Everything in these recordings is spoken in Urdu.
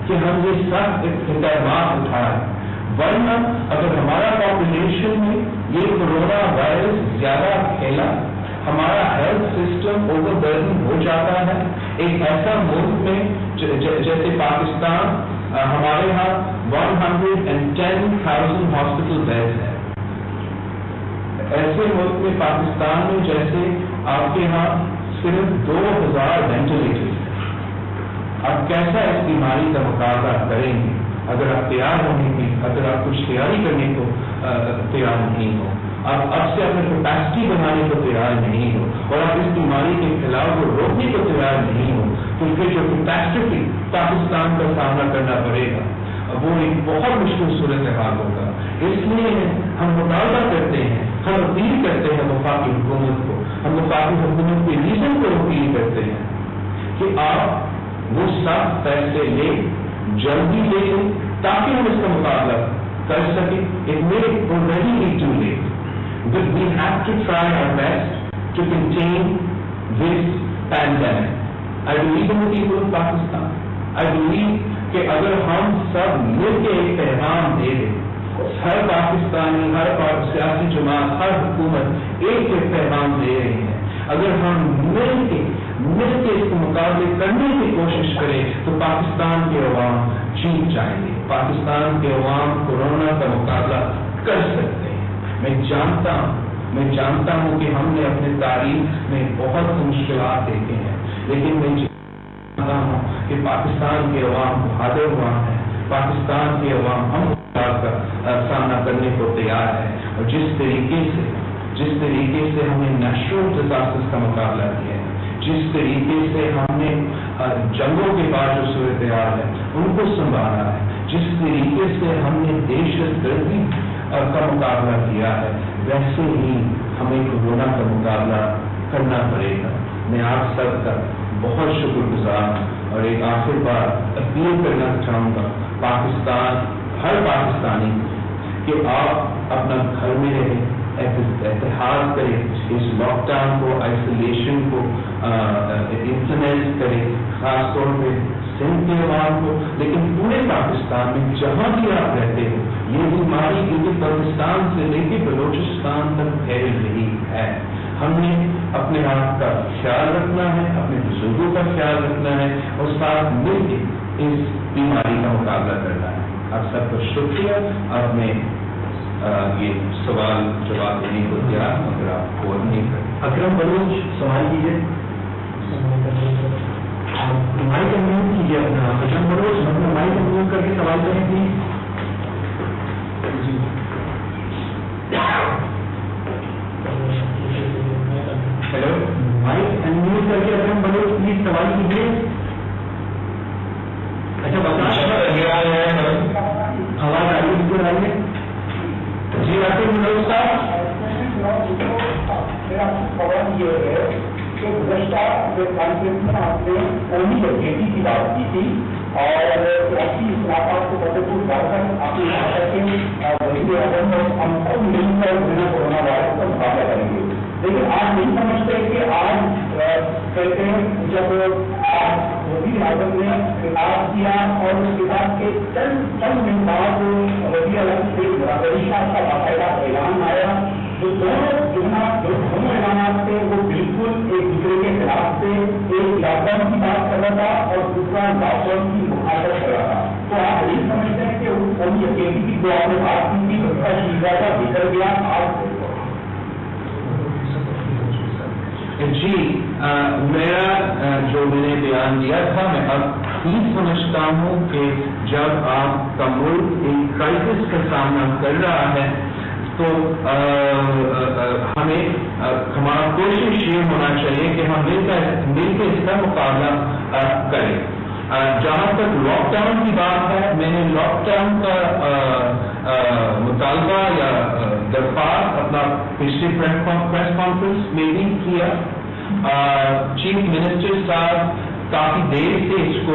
کہ ہم یہ سب اقدامات اٹھائیں، ورنہ اگر ہمارا پاپولیشن میں یہ کورونا وائرس زیادہ پھیلا، ہمارا ہیلتھ سسٹم اوور برڈن ہو جاتا ہے. ایک ایسا ملک میں جیسے پاکستان، ہمارے یہاں 110,000 ہاسپٹل بیڈ ہے. ایسے ملک میں پاکستان میں جیسے آپ کے یہاں صرف 2,000 وینٹیلیٹر. آپ کیسا اس بیماری کا مقابلہ کریں گے اگر آپ تیار ہونے کی، اگر آپ کچھ تیاری کرنے کو تیار نہیں ہو، آپ اب سے اپنے کیپیسٹی بنانے کو تیار نہیں ہو، اور آپ اس بیماری کے پھیلاؤ کو روکنے کو تیار نہیں ہو، تو پھر جو کیپیسٹی پاکستان کا سامنا کرنا پڑے گا وہ ایک بہت مشکل صورتحال ہوگا. اس لیے ہم مطالبہ کرتے ہیں، ہم اپیل کرتے ہیں وفاقی حکومت کو، ہم وفاقی حکومت کے ریزن کو اپیل کرتے ہیں کہ آپ وہ سب فیصلے لیں، جلدی لے لیں تاکہ ہم اس کا مقابلہ کر سکیں. It may already be too late, but we have to try our best to contain this pandemic. I believe in the people of Pakistan. I believe کہ اگر ہم سب مل کے ایک پیغام دے دیں، ہر پاکستانی، ہر سیاسی جماعت، ہر حکومت ایک پیغام دے رہی ہے، اگر ہم مل کے اس کے مقابلے کرنے کی کوشش کریں تو پاکستان کے عوام جیت جائیں گے. پاکستان کے عوام کورونا کا مقابلہ کر سکتے ہیں. میں جانتا ہوں کہ ہم نے اپنے تاریخ میں بہت مشکلات دیکھے ہیں، لیکن میں جانتا ہوں کہ پاکستان کے عوام بہادر عوام ہے، پاکستان کے عوام ہم کا سامنا کرنے کو تیار ہے. اور جس طریقے سے ہم نے نیچرل ڈیزاسٹر کا مقابلہ کیا ہے، جس طریقے سے ہم نے جنگوں کے بعد جو صورتحال ہے ان کو سنبھالا ہے، جس طریقے سے ہم نے دہشت گردی کا مقابلہ کیا ہے، ویسے ہی ہمیں کورونا کا مقابلہ کرنا پڑے گا. میں آپ سب کا بہت شکر گزار ہوں، اور ایک آخر بار اپیل کرنا چاہوں گا پاکستان، ہر پاکستانی کہ آپ اپنا گھر میں رہیں، احتیاط کریں، اس لاک ڈاؤن کو، آئسولیشن کو امپلیمنٹ کریں، خاص طور پہ سندھ کے عوام کو، لیکن پورے پاکستان میں جہاں بھی آپ رہتے ہو، یہ بیماری کیونکہ پاکستان سے لے کے بلوچستان تک پھیل رہی ہے. ہم نے اپنے آپ کا خیال رکھنا ہے، اپنے بزرگوں کا خیال رکھنا ہے، اور ساتھ مل کے اس بیماری کا مقابلہ کرنا ہے. آپ سب کا شکریہ. اب میں یہ سوال جواب دینے کو تیار ہوں اگر آپ کو نہیں کریں. اکرم بلوچ سوال کیجیے. مائک انمیوٹ کیجیے اپنا. اکرم بلوچ اپنا مائک انمیوٹ کر کے سوال کریں پلیز. ہیلو، مائک انمیوٹ کر کے اکرم بلوچ پلیز سوال کیجیے. اچھا بتا آواز آئیے، بالکل آئیے. جی راکیش بلوچ صاحب. میرا سوال یہ ہے کہ گزشتہ کانفرنس میں آپ نے قومی یکجہتی کی بات کی تھی اور سیاسی اصلاحات کو مدد ڈال کر آپ نے کہا تھا کہ وزیر اعظم اور ہم سب مل کر کورونا وائرس کا مقابلہ کریں گے. لیکن آپ نہیں سمجھتے کہ آج کہتے ہیں جب وزیر اعظم نے خطاب کیا اور اس کے بعد کے چند منٹ بعد وزیر اعظم سے برابری کا باقاعدہ اعلان آیا، جو دونوں اعلانات تھے وہ بالکل ایک دوسرے کے خلاف تھے. ایک لاک ڈاؤن کی بات کر رہا تھا اور دوسرا لاک ڈاؤن کی مخالفت کر رہا تھا. تو آپ نہیں سمجھتے ہیں کہ قومی یکجہتی کی جو آپ نے بات کی تھی اس کا شیزہ کا بگڑ گیا آج؟ جی میرا جو میں نے بیان دیا تھا، میں اب ٹھیک سمجھتا ہوں کہ جب آپ کا ملک ایک کرائسس کا سامنا کر رہا ہے تو ہمیں ہمارا کوشش یہ ہونا چاہیے کہ ہم مل کے اس کا مقابلہ کریں. جہاں تک لاک ڈاؤن کی بات ہے، میں نے لاک ڈاؤن کا مطالبہ یا درخواست اپنا پچھلی پریس کانفرنس میں بھی کیا. چیف منسٹر صاحب کافی دیر سے اس کو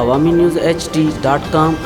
awami news hd.com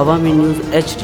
Awami News HD.